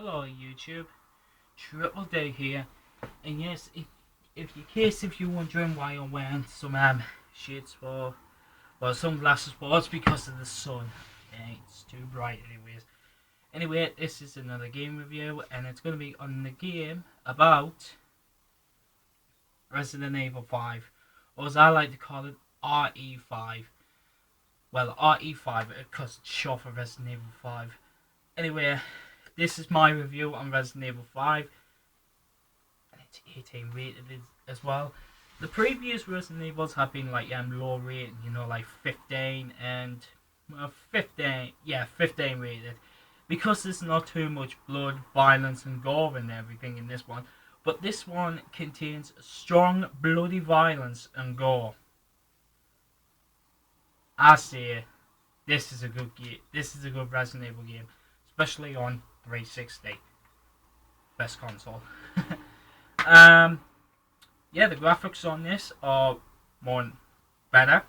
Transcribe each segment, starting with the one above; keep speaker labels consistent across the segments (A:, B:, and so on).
A: Hello YouTube, Triple D here, and yes, if you're wondering why I'm wearing some shades sunglasses, well, it's because of the sun. Yeah, it's too bright anyways. Anyway, this is another game review, and it's going to be on the game about Resident Evil 5, or as I like to call it, RE5. Well, RE5 because it's short for Resident Evil 5. Anyway, this is my review on Resident Evil 5. It's 18 rated as well. The previous Resident Evils have been like low rated, like 15 and 15 rated, because there's not too much blood, violence, and gore and everything in this one. But this one contains strong, bloody violence and gore. I say this is a good game. This is a good Resident Evil game, especially on 360, best console. Yeah, the graphics on this are more better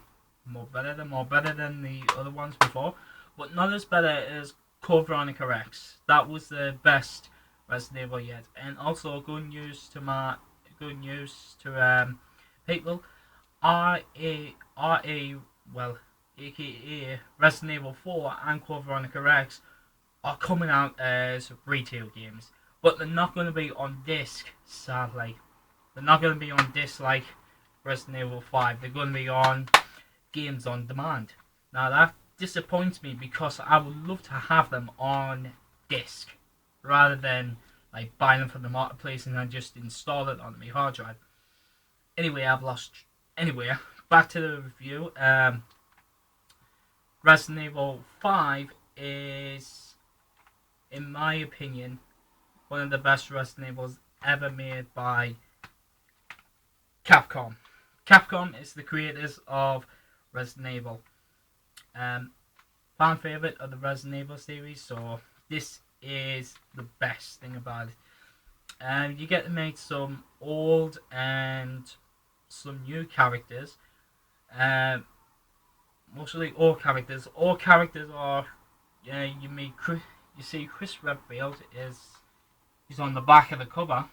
A: than the other ones before, but not as better as Code Veronica X. That was the best Resident Evil yet. And also good news to people. AKA Resident Evil 4 and Code Veronica X are coming out as retail games, but they're not going to be on disc, sadly. They're not going to be on disc like Resident Evil 5. They're going to be on games on demand. Now that disappoints me, because I would love to have them on disc rather than like buying them from the marketplace and then just install it on my hard drive. Anyway, back to the review. Resident Evil 5 is, in my opinion, one of the best Resident Evils ever made by Capcom. Capcom is the creators of Resident Evil. Fan favorite of the Resident Evil series, so this is the best thing about it. You get to meet some old and some new characters. Mostly all characters. All characters are, you see Chris Redfield he's on the back of the cover.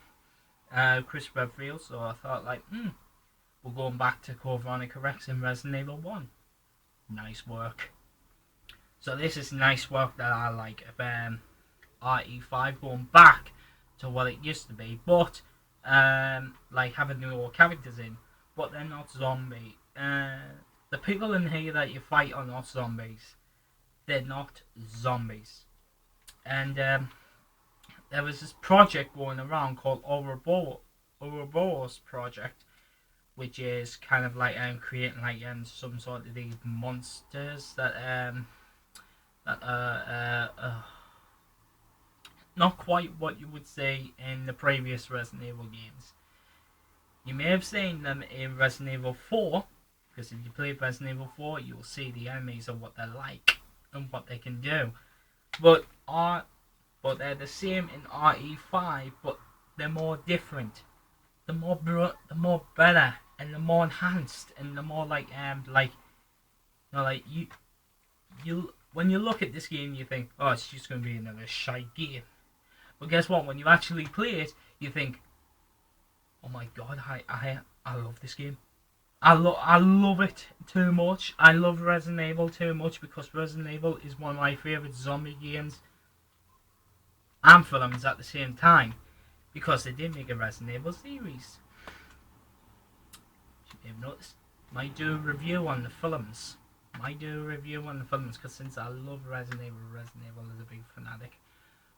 A: Chris Redfield, so I thought we're going back to Code Veronica X in Resident Evil 1. Nice work. So this is nice work that I like of RE5 going back to what it used to be, but like having new old characters in, but they're not zombie. The people in here that you fight are not zombies. They're not zombies. And there was this project going around called Ouroboros Project, which is kind of like creating like some sort of these monsters that not quite what you would say in the previous Resident Evil games. You may have seen them in Resident Evil 4, because if you play Resident Evil 4, you'll see the enemies and what they're like and what they can do. But they're the same in RE5, but they're more different. They're more better, and they're more enhanced, and they're more you when you look at this game, you think, oh, it's just going to be another shite game. But guess what? When you actually play it, you think, oh my god, I love this game. I love it too much. I love Resident Evil too much, because Resident Evil is one of my favourite zombie games and films at the same time, because they did make a Resident Evil series. You may have noticed. Might do a review on the films. Because since I love Resident Evil is a big fanatic.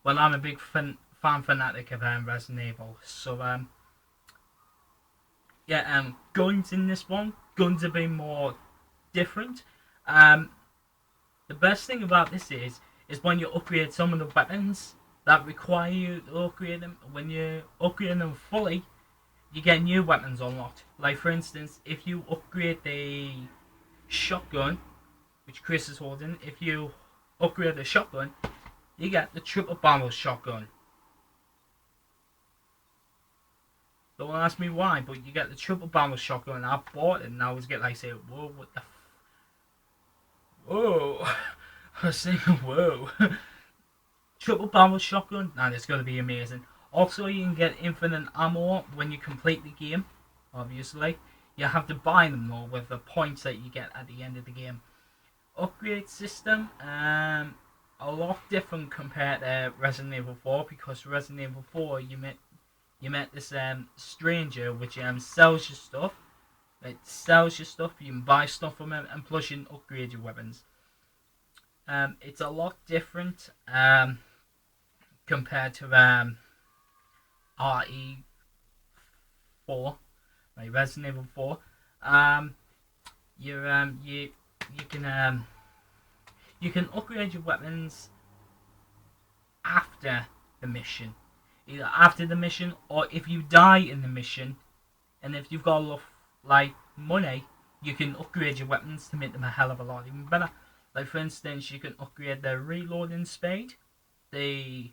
A: Well, I'm a big fan fanatic of Resident Evil. So guns in this one. Guns have been more different. The best thing about this is when you upgrade some of the weapons that require you to upgrade them. When you upgrade them fully, you get new weapons unlocked. Like for instance, if you upgrade the shotgun, which Chris is holding, if you upgrade the shotgun, you get the triple barrel shotgun. Don't ask me why, but you get the triple barrel shotgun. I bought it and I was getting whoa, what the whoa. I was saying, whoa. triple barrel shotgun, and it's going to be amazing. Also, you can get infinite ammo when you complete the game. Obviously, you have to buy them though with the points that you get at the end of the game. Upgrade system, a lot different compared to Resident Evil 4, because Resident Evil 4 you met this stranger which sells you stuff. It sells you stuff. You can buy stuff from him, and plus you can upgrade your weapons. It's a lot different compared to RE4, like Resident Evil 4. You can upgrade your weapons after the mission, either after the mission or if you die in the mission, and if you've got enough like money, you can upgrade your weapons to make them a hell of a lot even better. Like for instance, you can upgrade the reloading speed, the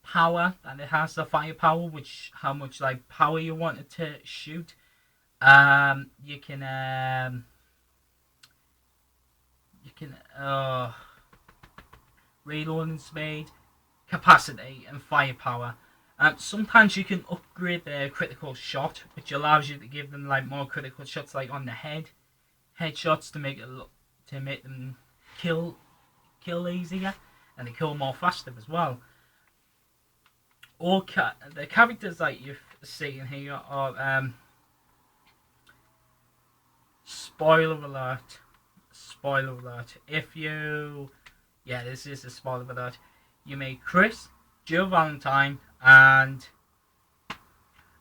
A: power that it has, the firepower, which how much like power you want it to shoot. You can reloading speed, capacity, and firepower. Sometimes you can upgrade their critical shot, which allows you to give them like more critical shots, like on the headshots, to make them kill easier, and they kill more faster as well. All the characters that you're seeing here are spoiler alert. This is a spoiler alert. You make Chris, Jill Valentine, and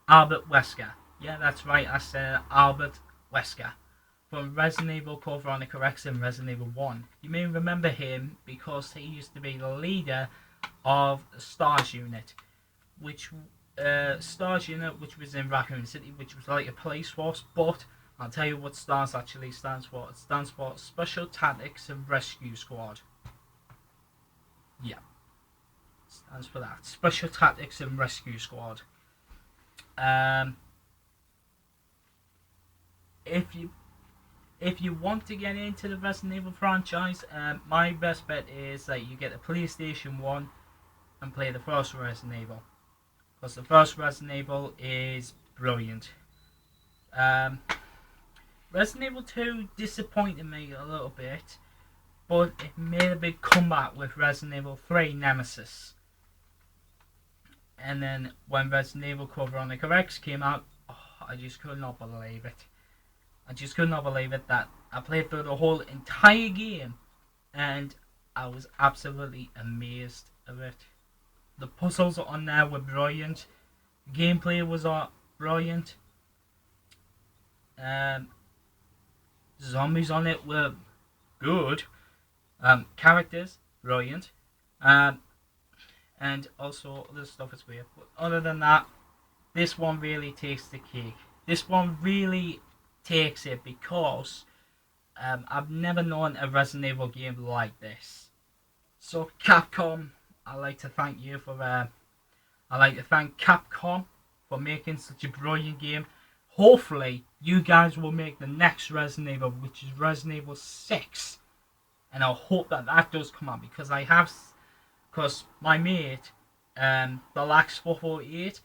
A: Albert Wesker. Yeah, that's right, I said Albert Wesker from Resident Evil Code Veronica X and Resident Evil 1. You may remember him because he used to be the leader of the STARS unit, which was in Raccoon City, which was like a police force, but I'll tell you what STARS actually stands for. It stands for Special Tactics and Rescue Squad. Yeah. It stands for that. Special Tactics and Rescue Squad. If you want to get into the Resident Evil franchise, my best bet is that you get a PlayStation 1 and play the first Resident Evil. Because the first Resident Evil is brilliant. Resident Evil 2 disappointed me a little bit, but it made a big comeback with Resident Evil 3 Nemesis. And then when Resident Evil Code Veronica X came out, I just could not believe it. That I played through the whole entire game and I was absolutely amazed of it. The puzzles on there were brilliant. The gameplay was brilliant. Zombies on it were good. Characters, brilliant. And also other stuff is weird. But other than that, this one really takes the cake. This one really takes it because I've never known a Resident Evil game like this. So Capcom, I'd like to thank Capcom for making such a brilliant game. Hopefully, you guys will make the next Resident Evil, which is Resident Evil 6. And I hope that does come out, because my mate, the Lax448,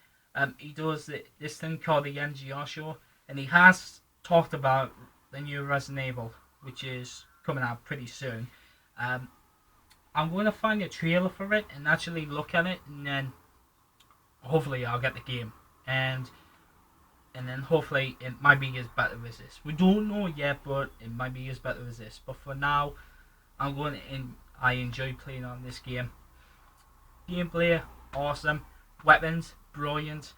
A: he does this thing called the NGR show, and he has talked about the new Resident Evil, which is coming out pretty soon. I'm going to find a trailer for it and actually look at it, and then hopefully I'll get the game. And then hopefully it might be as better as this. We don't know yet, but it might be as better as this. But for now, I enjoy playing on this game. Gameplay, awesome. Weapons, brilliant.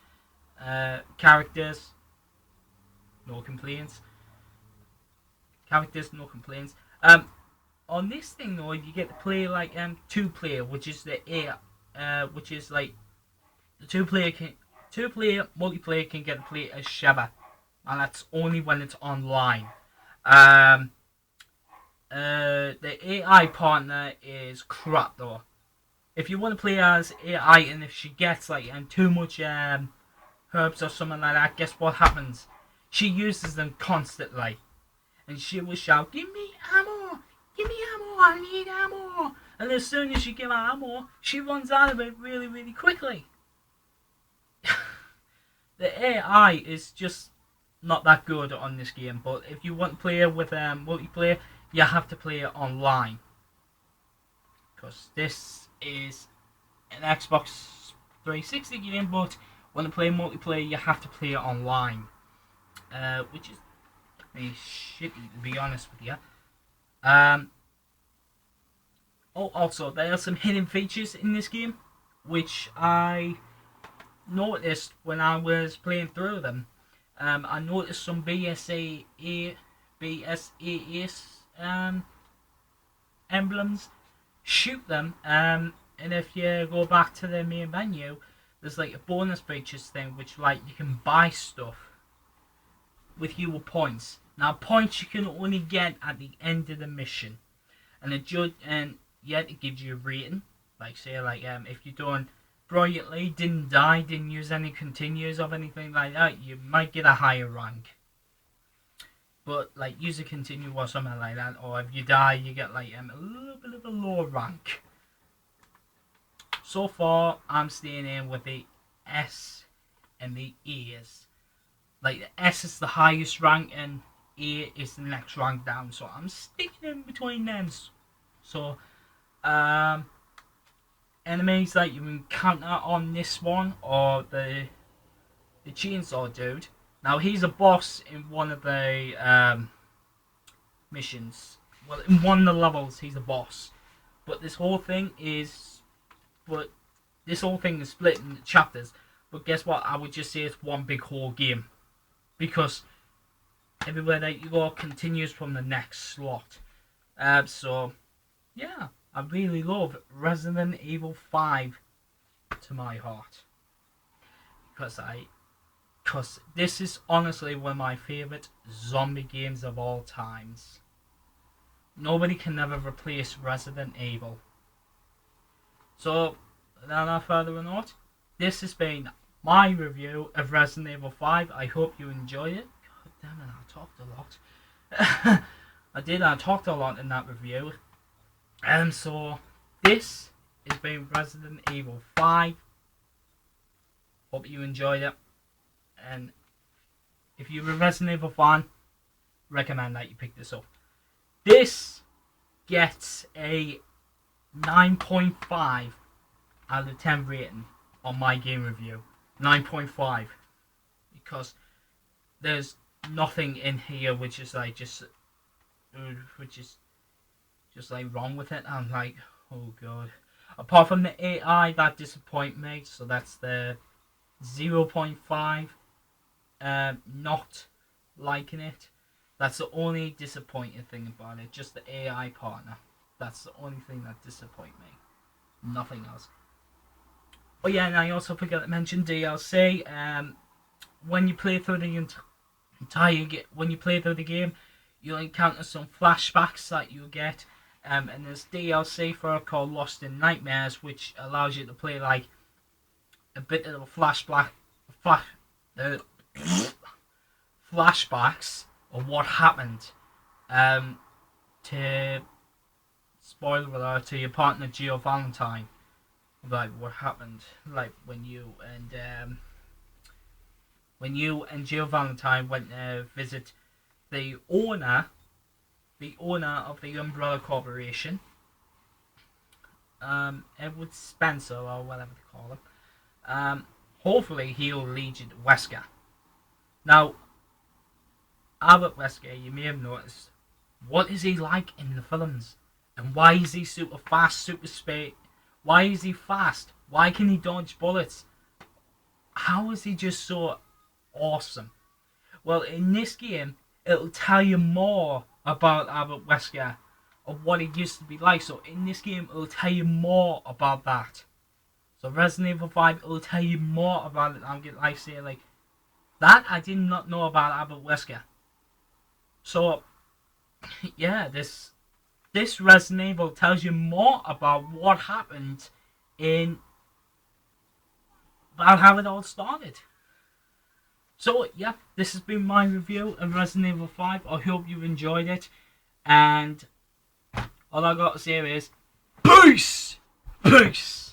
A: Characters, no complaints. On this thing though, you get to play like 2-player, which is like the 2-player multiplayer can get to play as Sheva, and that's only when it's online. The AI partner is crap though. If you want to play as AI, and if she gets like too much herbs or something like that, guess what happens? She uses them constantly, and she will shout, "Give me ammo! Give me ammo! I need ammo!" and as soon as you give her ammo, she runs out of it really, really quickly. The AI is just not that good on this game, but if you want to play it with multiplayer, you have to play it online. Because this is an Xbox 360 game, but when you play multiplayer, you have to play it online. Which is shitty, to be honest with you. Also, there are some hidden features in this game, which I noticed when I was playing through them. I noticed some BSAA emblems. Shoot them, and if you go back to the main menu, there's like a bonus features thing, which like you can buy stuff with your points. Now, points you can only get at the end of the mission, and it gives you a rating. Like say, like if you're doing brilliantly, didn't die, didn't use any continues of anything like that, you might get a higher rank. But like use a continue or something like that, or if you die, you get like a little bit of a lower rank. So far, I'm staying in with the S and the A's. Like the S is the highest rank and A is the next rank down. So I'm sticking in between them. So enemies that you encounter on this one or the chainsaw dude. Now he's a boss in one of the missions. Well, in one of the levels, he's a boss. But this whole thing is split into chapters. But guess what? I would just say it's one big whole game, because everywhere that you go continues from the next slot. So yeah, I really love Resident Evil 5 to my heart, because this is honestly one of my favourite zombie games of all times. Nobody can ever replace Resident Evil. So, without further ado, this has been my review of Resident Evil 5. I hope you enjoyed it. God damn it, I talked a lot. I talked a lot in that review. So, this has been Resident Evil 5. Hope you enjoyed it. And if you're a Resident Evil fan, recommend that you pick this up. This gets a 9.5 out of 10 rating on my game review. 9.5, because there's nothing in here which is like wrong with it. I'm like, oh god. Apart from the AI that disappoint me, so that's the 0.5. Not liking it. That's the only disappointing thing about it. Just the AI partner. That's the only thing that disappoints me. Nothing else. Oh yeah, and I also forgot to mention DLC. When you play through the game, you'll encounter some flashbacks that you'll get. And there's DLC for it called Lost in Nightmares, which allows you to play like a bit of a flashbacks of what happened to, spoiler alert, to your partner Jill Valentine. Like what happened, like when you and Jill Valentine went to visit the owner of the Umbrella Corporation, Edward Spencer or whatever they call him. Hopefully he'll lead you to Wesker. Now, Albert Wesker, you may have noticed, what is he like in the films? And why is he super fast, super speed? Why is he fast? Why can he dodge bullets? How is he just so awesome? Well, in this game, it'll tell you more about Albert Wesker, of what he used to be like. So in this game, it'll tell you more about that. So Resident Evil 5, it'll tell you more about it. I'm getting like that I did not know about Albert Wesker. So yeah, this Resident Evil tells you more about what happened about how it all started. So yeah, this has been my review of Resident Evil 5. I hope you enjoyed it, and all I got to say is Peace! Peace!